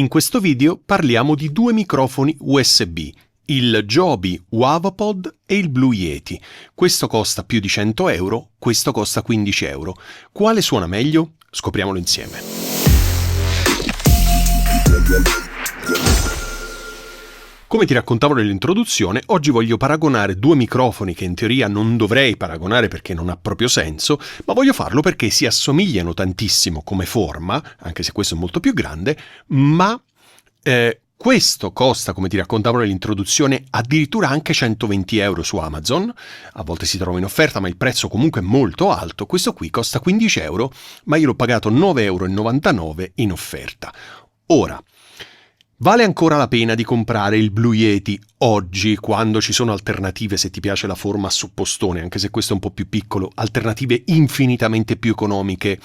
In questo video parliamo di due microfoni USB, il Joby WAVapod e il Blue Yeti. Questo costa più di 100 euro, questo costa 15 euro. Quale suona meglio? Scopriamolo insieme. Come ti raccontavo nell'introduzione, oggi voglio paragonare due microfoni che in teoria non dovrei paragonare perché non ha proprio senso, ma voglio farlo perché si assomigliano tantissimo come forma, anche se questo è molto più grande, ma questo costa, come ti raccontavo nell'introduzione, addirittura anche 120 euro su Amazon. A volte si trova in offerta, ma il prezzo comunque è molto alto. Questo qui costa 15 euro, ma io l'ho pagato 9,99 euro in offerta. Ora, vale ancora la pena di comprare il Blue Yeti oggi, quando ci sono alternative, se ti piace la forma a suppostone, anche se questo è un po' più piccolo, alternative infinitamente più economiche,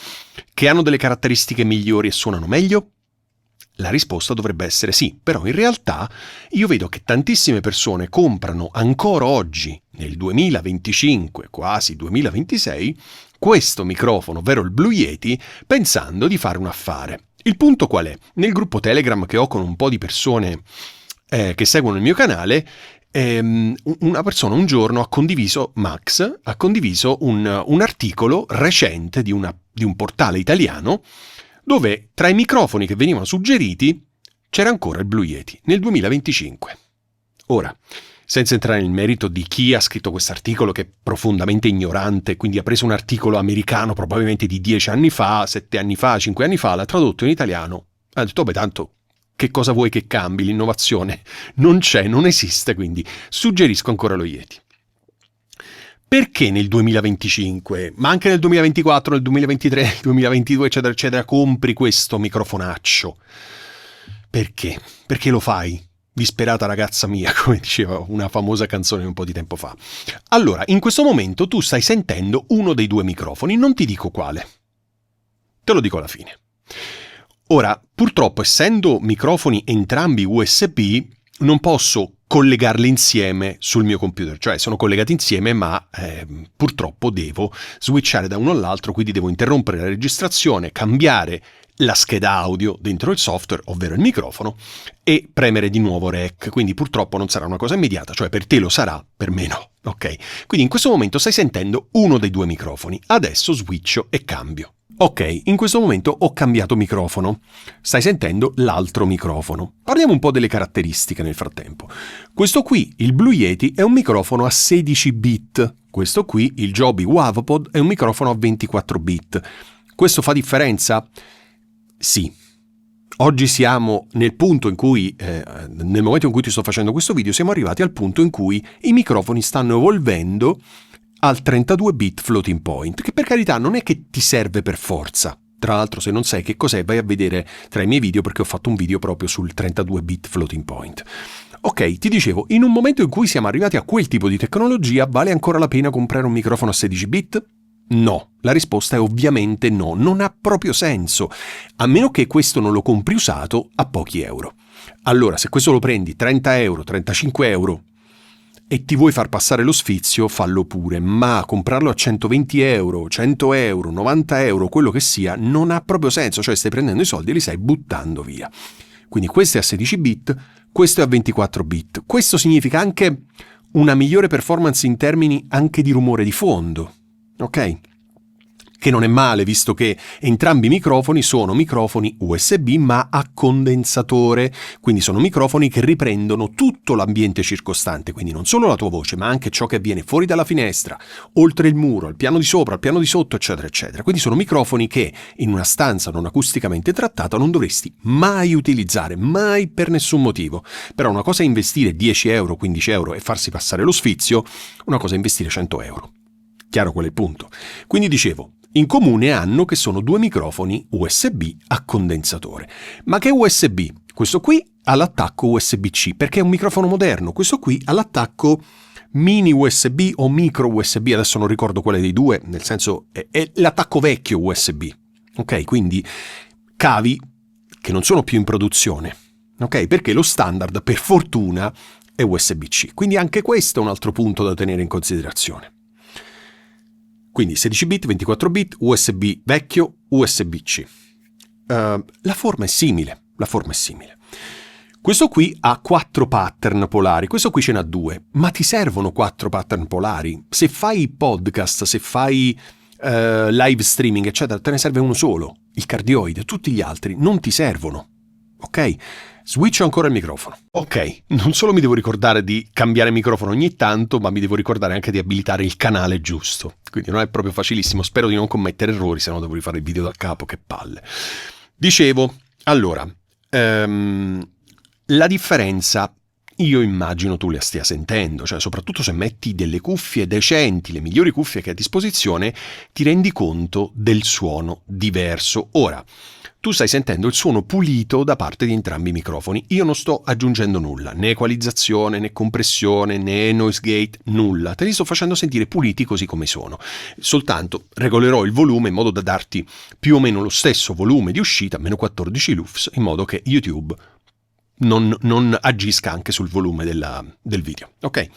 che hanno delle caratteristiche migliori e suonano meglio? La risposta dovrebbe essere sì, però in realtà io vedo che tantissime persone comprano ancora oggi, nel 2025, quasi 2026, questo microfono, ovvero il Blue Yeti, pensando di fare un affare. Il punto qual è? Nel gruppo Telegram che ho con un po' di persone che seguono il mio canale, una persona un giorno ha condiviso un articolo recente di un portale italiano dove tra i microfoni che venivano suggeriti c'era ancora il Blue Yeti nel 2025. Ora, senza entrare nel merito di chi ha scritto questo articolo, che è profondamente ignorante, quindi ha preso un articolo americano probabilmente di 10 anni fa, 7 anni fa, 5 anni fa, l'ha tradotto in italiano, ha detto, beh, tanto che cosa vuoi che cambi? L'innovazione non c'è, non esiste, quindi suggerisco ancora lo Yeti. Perché nel 2025, ma anche nel 2024, nel 2023, nel 2022, eccetera, eccetera, compri questo microfonaccio? Perché? Perché lo fai? Disperata ragazza mia, come diceva una famosa canzone un po' di tempo fa. Allora, in questo momento tu stai sentendo uno dei due microfoni, non ti dico quale. Te lo dico alla fine. Ora, purtroppo, essendo microfoni entrambi USB, non posso collegarli insieme sul mio computer, cioè sono collegati insieme, ma purtroppo devo switchare da uno all'altro, quindi devo interrompere la registrazione, cambiare la scheda audio dentro il software, ovvero il microfono, e premere di nuovo rec, quindi purtroppo non sarà una cosa immediata, cioè per te lo sarà, per me no, ok? Quindi in questo momento stai sentendo uno dei due microfoni, adesso switcho e cambio. Ok, in questo momento ho cambiato microfono, stai sentendo l'altro microfono. Parliamo un po' delle caratteristiche nel frattempo. Questo qui, il Blue Yeti, è un microfono a 16 bit, questo qui, il Joby WAVapod, è un microfono a 24 bit. Questo fa differenza? Sì. Oggi siamo nel punto in cui, nel momento in cui ti sto facendo questo video, siamo arrivati al punto in cui i microfoni stanno evolvendo al 32 bit floating point, che per carità non è che ti serve per forza. Tra l'altro, se non sai che cos'è, vai a vedere tra i miei video, perché ho fatto un video proprio sul 32 bit floating point. Ok, ti dicevo, in un momento in cui siamo arrivati a quel tipo di tecnologia, vale ancora la pena comprare un microfono a 16 bit? No, la risposta è ovviamente no, non ha proprio senso, a meno che questo non lo compri usato a pochi euro. Allora, se questo lo prendi 30 euro, 35 euro e ti vuoi far passare lo sfizio, fallo pure, ma comprarlo a 120 euro, 100 euro, 90 euro, quello che sia, non ha proprio senso, cioè stai prendendo i soldi e li stai buttando via. Quindi questo è a 16 bit, questo è a 24 bit. Questo significa anche una migliore performance in termini anche di rumore di fondo. Ok? Che non è male, visto che entrambi i microfoni sono microfoni USB ma a condensatore, quindi sono microfoni che riprendono tutto l'ambiente circostante, quindi non solo la tua voce, ma anche ciò che avviene fuori dalla finestra, oltre il muro, al piano di sopra, al piano di sotto, eccetera, eccetera. Quindi sono microfoni che in una stanza non acusticamente trattata non dovresti mai utilizzare, mai per nessun motivo. Però una cosa è investire 10 euro, 15 euro e farsi passare lo sfizio, una cosa è investire 100 euro. Chiaro qual è il punto? Quindi dicevo, in comune hanno che sono due microfoni USB a condensatore. Ma che USB? Questo qui ha l'attacco USB-C, perché è un microfono moderno. Questo qui ha l'attacco mini USB o micro USB, adesso non ricordo quale dei due, nel senso è l'attacco vecchio USB. Ok, quindi cavi che non sono più in produzione. Ok, perché lo standard, per fortuna, è USB-C. Quindi anche questo è un altro punto da tenere in considerazione. Quindi 16 bit, 24 bit, USB vecchio, USB-C. La forma è simile, La forma è simile. Questo qui ha 4 pattern polari, questo qui ce n'ha 2, ma ti servono 4 pattern polari? Se fai podcast, se fai live streaming, eccetera, te ne serve uno solo, il cardioide, tutti gli altri non ti servono, ok? Switcho ancora il microfono. Ok, non solo mi devo ricordare di cambiare microfono ogni tanto, ma mi devo ricordare anche di abilitare il canale giusto, quindi non è proprio facilissimo, spero di non commettere errori, se no devo rifare il video da capo, che palle. Dicevo, allora, la differenza, io immagino tu la stia sentendo, cioè soprattutto se metti delle cuffie decenti, le migliori cuffie che hai a disposizione, ti rendi conto del suono diverso. Ora, tu stai sentendo il suono pulito da parte di entrambi i microfoni. Io non sto aggiungendo nulla, né equalizzazione, né compressione, né noise gate, nulla. Te li sto facendo sentire puliti così come sono. Soltanto regolerò il volume in modo da darti più o meno lo stesso volume di uscita, meno 14 lufs, in modo che YouTube non agisca anche sul volume del video. Ok?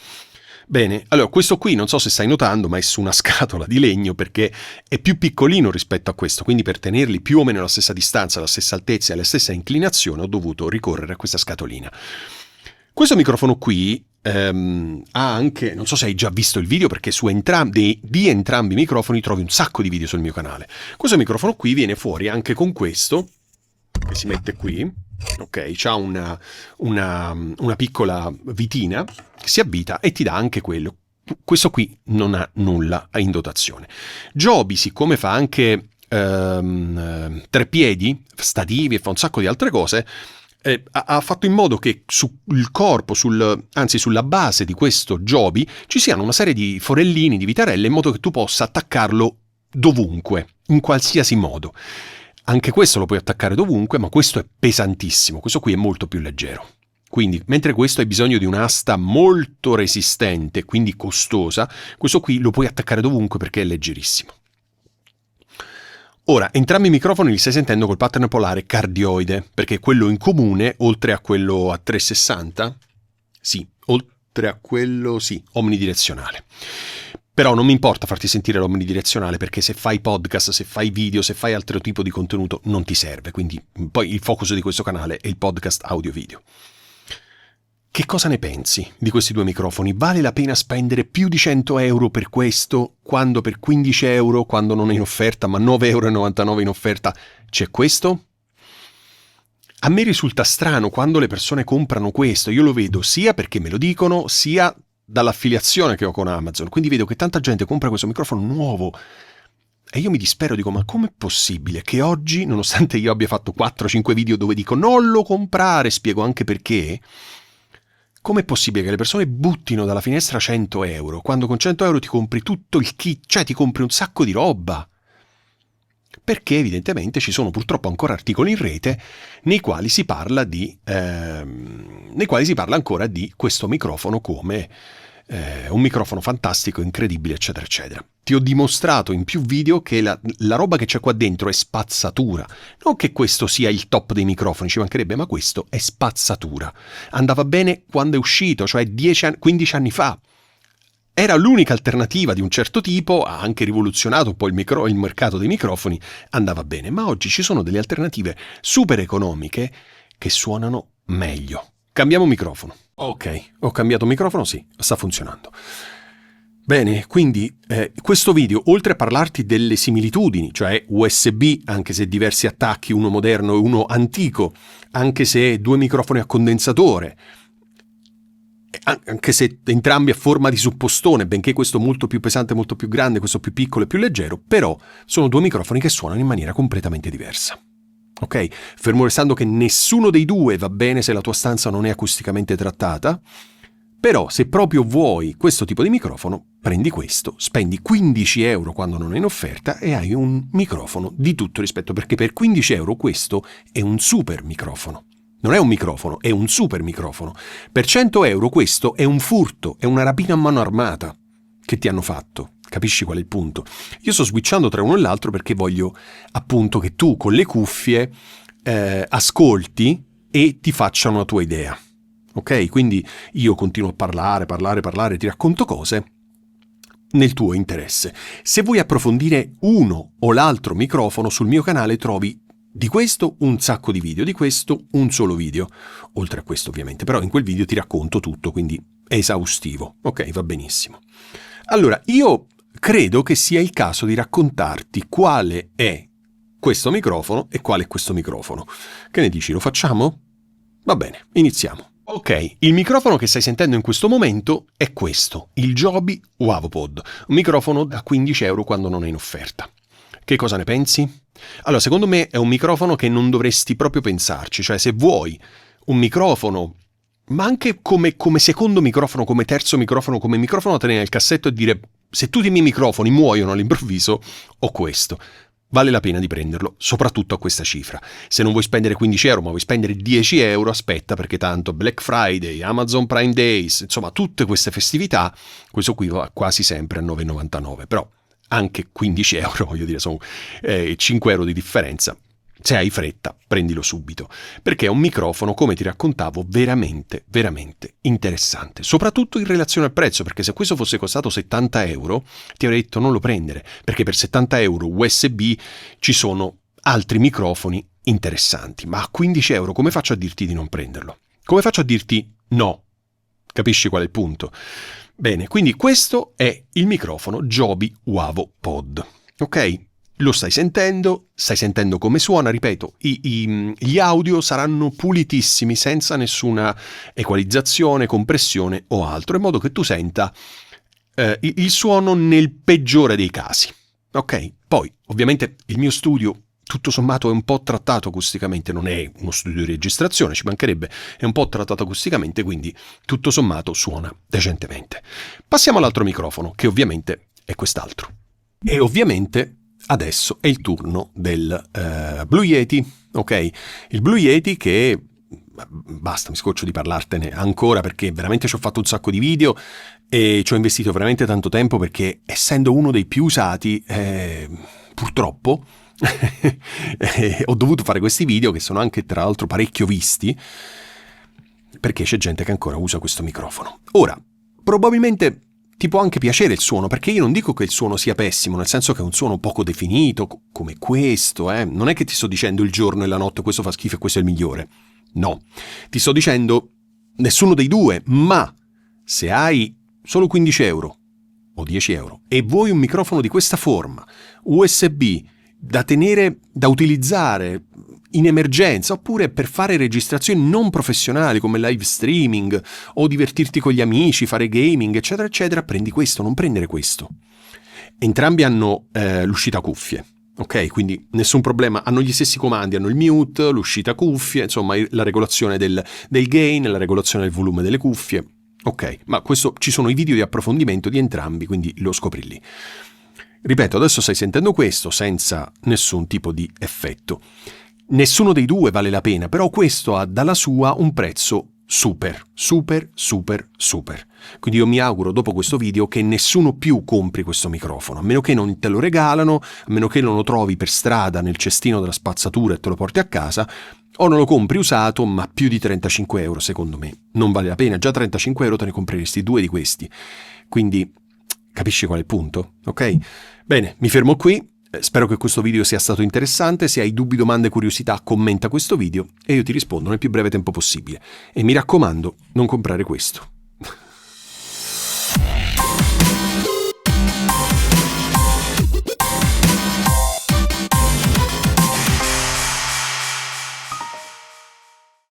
Bene, allora questo qui non so se stai notando, ma è su una scatola di legno perché è più piccolino rispetto a questo, quindi per tenerli più o meno alla stessa distanza, alla stessa altezza e alla stessa inclinazione ho dovuto ricorrere a questa scatolina. Questo microfono qui ha anche, non so se hai già visto il video perché di entrambi i microfoni trovi un sacco di video sul mio canale. Questo microfono qui viene fuori anche con questo, che si mette qui. Ok, c'ha una piccola vitina che si avvita e ti dà anche quello. Questo qui non ha nulla in dotazione. Joby, siccome fa anche 3 piedi, stativi e fa un sacco di altre cose, ha fatto in modo che sul corpo, sulla base di questo Joby ci siano una serie di forellini, di vitarelle, in modo che tu possa attaccarlo dovunque, in qualsiasi modo. Anche questo lo puoi attaccare dovunque, ma questo è pesantissimo, questo qui è molto più leggero. Quindi, mentre questo hai bisogno di un'asta molto resistente, quindi costosa, questo qui lo puoi attaccare dovunque perché è leggerissimo. Ora, entrambi i microfoni li stai sentendo col pattern polare cardioide, perché quello in comune, oltre a quello a 360, omnidirezionale. Però non mi importa farti sentire l'omnidirezionale perché se fai podcast, se fai video, se fai altro tipo di contenuto non ti serve, quindi poi il focus di questo canale è il podcast audio-video. Che cosa ne pensi di questi 2 microfoni? Vale la pena spendere più di 100 euro per questo, quando per 15 euro, quando non è in offerta, ma 9,99 euro in offerta, c'è questo? A me risulta strano quando le persone comprano questo, io lo vedo sia perché me lo dicono, sia dall'affiliazione che ho con Amazon, quindi vedo che tanta gente compra questo microfono nuovo e io mi dispero, dico ma com'è possibile che oggi, nonostante io abbia fatto 4-5 video dove dico non lo comprare, spiego anche perché, com'è possibile che le persone buttino dalla finestra 100 euro quando con 100 euro ti compri tutto il kit, cioè ti compri un sacco di roba? Perché evidentemente ci sono purtroppo ancora articoli in rete nei quali si parla ancora di questo microfono come un microfono fantastico, incredibile, eccetera, eccetera. Ti ho dimostrato in più video che la roba che c'è qua dentro è spazzatura. Non che questo sia il top dei microfoni, ci mancherebbe, ma questo è spazzatura. Andava bene quando è uscito, cioè 15 anni fa. Era l'unica alternativa di un certo tipo, ha anche rivoluzionato un po' il mercato dei microfoni, andava bene, ma oggi ci sono delle alternative super economiche che suonano meglio. Cambiamo microfono. Ok, ho cambiato microfono, sì, sta funzionando. Bene, quindi questo video, oltre a parlarti delle similitudini, cioè USB, anche se diversi attacchi, uno moderno e uno antico, anche se 2 microfoni a condensatore, anche se entrambi a forma di suppostone, benché questo molto più pesante, molto più grande, questo più piccolo e più leggero, però sono 2 microfoni che suonano in maniera completamente diversa. Ok? Fermo restando che nessuno dei 2 va bene se la tua stanza non è acusticamente trattata, però se proprio vuoi questo tipo di microfono, prendi questo, spendi 15 euro quando non è in offerta e hai un microfono di tutto rispetto, perché per 15 euro questo è un super microfono. Non è un microfono, è un super microfono. Per 100 euro questo è un furto, è una rapina a mano armata che ti hanno fatto. Capisci qual è il punto? Io sto switchando tra uno e l'altro perché voglio appunto che tu con le cuffie ascolti e ti faccia una tua idea. Ok? Quindi io continuo a parlare, ti racconto cose nel tuo interesse. Se vuoi approfondire uno o l'altro microfono, sul mio canale trovi Di questo un sacco di video, di questo un solo video, oltre a questo ovviamente, però in quel video ti racconto tutto, quindi è esaustivo, ok, va benissimo. Allora, io credo che sia il caso di raccontarti quale è questo microfono e quale è questo microfono. Che ne dici, lo facciamo? Va bene, iniziamo. Ok, il microfono che stai sentendo in questo momento è questo, il Joby WavoPod, un microfono da 15 euro quando non è in offerta. Che cosa ne pensi? Allora, secondo me è un microfono che non dovresti proprio pensarci, cioè se vuoi un microfono, ma anche come secondo microfono, come terzo microfono, come microfono da tenere nel cassetto e dire se tutti i miei microfoni muoiono all'improvviso, ho questo. Vale la pena di prenderlo, soprattutto a questa cifra. Se non vuoi spendere 15 euro, ma vuoi spendere 10 euro, aspetta, perché tanto Black Friday, Amazon Prime Days, insomma tutte queste festività, questo qui va quasi sempre a 9,99, però anche 15 euro, voglio dire, sono 5 euro di differenza. Se hai fretta, prendilo subito, perché è un microfono, come ti raccontavo, veramente, veramente interessante, soprattutto in relazione al prezzo, perché se questo fosse costato 70 euro, ti avrei detto non lo prendere, perché per 70 euro USB ci sono altri microfoni interessanti, ma a 15 euro come faccio a dirti di non prenderlo? Come faccio a dirti no? Capisci qual è il punto? Bene, quindi questo è il microfono Joby WavoPod, ok? Lo stai sentendo come suona, ripeto, gli audio saranno pulitissimi, senza nessuna equalizzazione, compressione o altro, in modo che tu senta il suono nel peggiore dei casi, ok? Poi, ovviamente, il mio studio, tutto sommato, è un po' trattato acusticamente, non è uno studio di registrazione, ci mancherebbe, è un po' trattato acusticamente, quindi tutto sommato suona decentemente. Passiamo all'altro microfono, che ovviamente è quest'altro. E ovviamente adesso è il turno del Blue Yeti, ok? Il Blue Yeti che, basta, mi scoccio di parlartene ancora perché veramente ci ho fatto un sacco di video e ci ho investito veramente tanto tempo perché essendo uno dei più usati, purtroppo, ho dovuto fare questi video che sono anche tra l'altro parecchio visti perché c'è gente che ancora usa questo microfono. Ora, probabilmente ti può anche piacere il suono, perché io non dico che il suono sia pessimo, nel senso che è un suono poco definito, come questo, non è che ti sto dicendo il giorno e la notte questo fa schifo e questo è il migliore. No, ti sto dicendo nessuno dei due, ma se hai solo 15 euro o 10 euro e vuoi un microfono di questa forma, USB, da tenere, da utilizzare in emergenza, oppure per fare registrazioni non professionali come live streaming o divertirti con gli amici, fare gaming, eccetera, eccetera, prendi questo, non prendere questo. Entrambi hanno l'uscita cuffie, ok? Quindi nessun problema, hanno gli stessi comandi, hanno il mute, l'uscita cuffie, insomma la regolazione del gain, la regolazione del volume delle cuffie, ok? Ma questo ci sono i video di approfondimento di entrambi, quindi lo scopri lì. Ripeto, adesso stai sentendo questo senza nessun tipo di effetto. Nessuno dei due vale la pena, però questo ha dalla sua un prezzo super. Quindi io mi auguro dopo questo video che nessuno più compri questo microfono, a meno che non te lo regalano, a meno che non lo trovi per strada nel cestino della spazzatura e te lo porti a casa, o non lo compri usato, ma più di 35 euro secondo me non vale la pena. Già 35 euro te ne compreresti 2 di questi. Quindi capisci qual è il punto? Ok? Bene, mi fermo qui. Spero che questo video sia stato interessante. Se hai dubbi, domande, curiosità, commenta questo video e io ti rispondo nel più breve tempo possibile. E mi raccomando, non comprare questo.